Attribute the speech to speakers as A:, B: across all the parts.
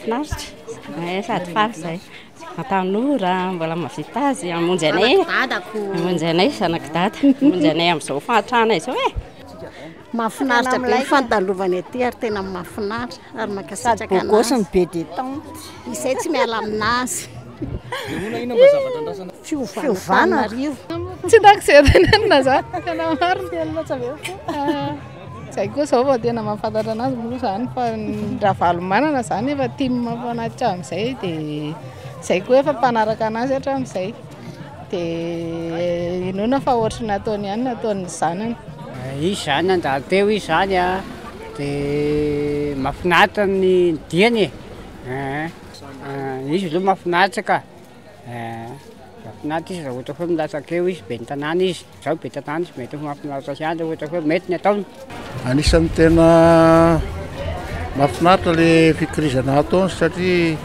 A: Finaritra. Sady faly izay. Tanora, mbola mahavita azy, hamonjy anay. Hamonjy anay zanaky dada. Hamonjy anay amin'izao fahantrana izao e.
B: Mahafinaritra be ny fandalovany aty ary tena mahafinaritra ary makasitraka anazy. Bokosiny be détente. Izay tsy miala aminazy. Fiovana rivo.
C: Tsy takisedanana zany. Tena maro ny alina tsy aveo. Zay koa zao vao tena mahafantatra anazy moa zany fa raha valomanana zany efa tia mampanatrika amin'izay dia zay koa efa mpanaraka anazy hatramin'izay. Dia inoana fa ohatry nataony ihany nataony zanany.
D: Izy zany andalo teo izy zany dia mahafinaritra ny diany izy aloha mahafinaritra ka mahafinaritra izy raha ohatra hoe milatsaka eo izy be ny tanàna izy izao be tanàna izy mety ho mahafinaritra sy andro ohatra hoe mety ny ataony.
E: Anisan'ny tena mahafinaritra ilay fikirizana ataony satria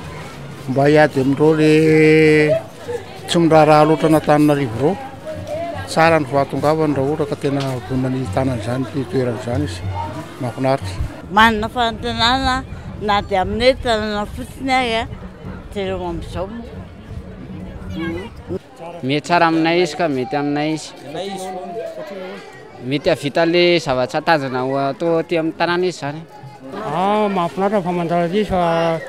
E: mba hiady amindreo ilay tsy miraharaha loatra an'Antananarivo ireo. Tsara ny fahatongavany raha ohatra ka tena vonona ny tanan'izany toerana izany izy mahafinaritra.
F: Manana fanantenana na dia aminay tanàna fotsiny ary dia amin'izao.
D: Mety tsara aminay izy ka mety aminay izy. Mety havita ilay zavatra tanjona atao aty amin'ny tanàna izy zany.
G: Mahafinaritra fa manjary izy fa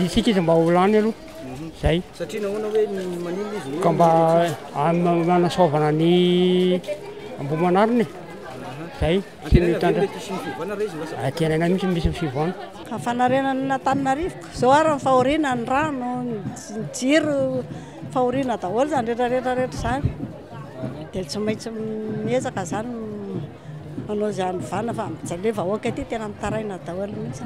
G: isika izy mba holany aloha. Zay.
H: Satria nahoana hoe manino izy?
G: Ka mba manasaovana ny ambomanariny. Zay. Tenenay mihitsy misy fivona.
B: Fanarenana n'Antananarivo. Zao ary ny fahoriana ny rano, ny jiro, fahoriana daholo zany rehetra zany. Dia tsy maintsy miezaka zany manao izany vana fa ilay vahoaka aty tena mitaraina daholo mihitsy.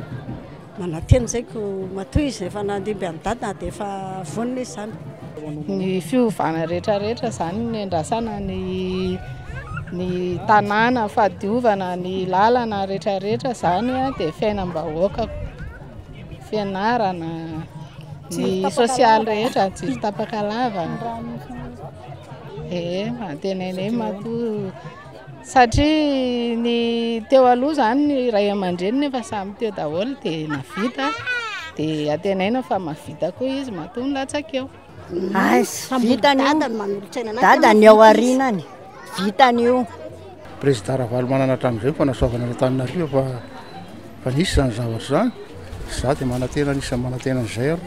B: Mananteny zaiko matoy izy efa nandimby amin'ny dadana dia efa vonona izy zany.
C: Ny fiovana rehetra zany ny andrasana ny tanàna fahadiovana ny lalana rehetra zany dia fiainam-bahoaka, fianarana, ny sosialy rehetra, jiro tapaka lava. Mantenenay matoa satria ny teo aloha zany ny ray aman-dreny efa samy teo daholo dia navita dia antenaina fa mahavita koa izy matoa nilatsaka eo.
B: Vitany dadany ao arinany, vitany io.
E: Président Ravalomanana hatramin'izay fanasoavana ny Antananarivo fa nisy zany zavatra zany. Za dia manantena anisan'ny manantena an'izay ary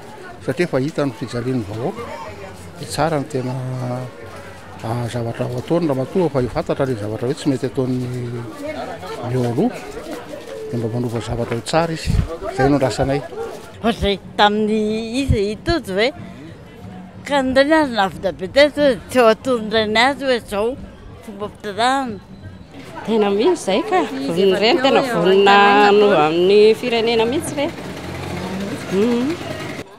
E: satria efa hita ny fijalian'ny vahoaka. Dia tsara ny tena zavatra ho ataony raha matoa fa hifantatra ilay zavatra hoe tsy mety ataony eo aloha dia mba manova zavatra ho tsara izy. Izay no andrasanay.
F: Zay tamin'ny izy hitojo hoe ka ndray azy navita be teto tsy ho atondray azy hoe zao fomba fitanàna.
A: Tena mihitsy izay ka. Vonona ireny tena vonona amin'ny firenena mihitsy re.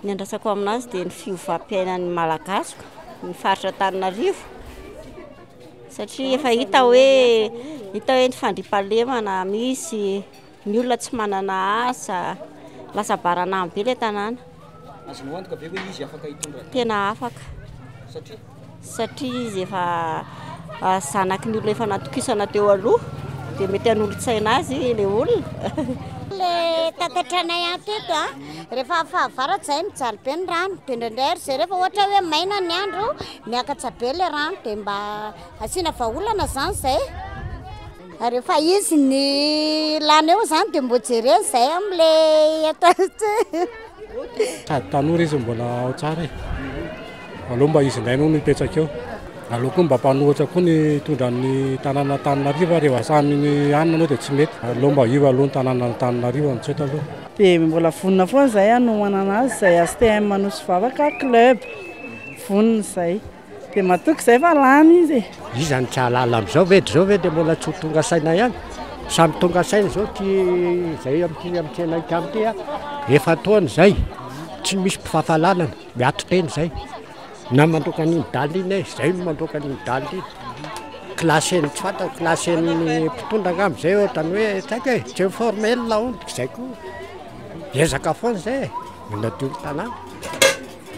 B: Ny andrasako aminazy dia ny fiovam-piainan'ny Malagasy, ny faritra Antananarivo. Satria efa hita hoe ny fandriampahalemana misy, ny olona tsy manana asa, lasa baranahany be ilay tanàna.
H: Azonao antoka ve hoe izy afaka hitondra?
B: Tena afaka. Satria izy efa zanaky ny olona efa natokisana teo aloha dia mety hanolo-tsaina azy ilay olona. Ilay tatatranay teto rehefa fahavaratra izay mijaly be ny rano dia indraindray ary izay rehefa ohatra hoe maina ny andro miakatra be ilay rano dia mba asiana vahaolana zany izay. Ary rehefa izy ny lana eo zany dia mbo jerena izay amin'ilay atao.
G: Sady tanora izy mbola ao tsara e. Aloha mba izy indray no mipetraka eo. Aloha koa mba mpanohitra koa ny tondran'ny tanàna Antananarivo rehefa samy anina anao dia tsy mety. Aloha mba hiva aloha ny tanàna Antananarivo amin'izay taloha.
I: Dia mbola vonona foana izay anomanana azy izay ASTM Manosy Vavaka club. Vonona izay. Dia matoky izay fa lany izy.
J: Izy zany tsy halala amin'izao ve dia mbola tsy ho tonga saina ihany. Samy tonga saina izao izay amin'ity anay amity efa taona izay tsy misy mpifahalalana miato teny izay. Na mandroaka an'iny daly iny izay no mandroaka an'iny daly iny. Klaseny tsy fantako klaseny mpitondra amin'izay ohatrany hoe tsy haiko e tsy formel laoniko izay koa. Ezaka foana izay nadio ny tanàna.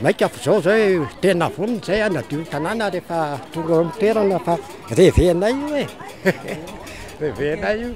J: Maika zao hoe tena vonona izay nadio ny tanàna rehefa tonga amin'ny toerana fa revenay io e. Revenay io.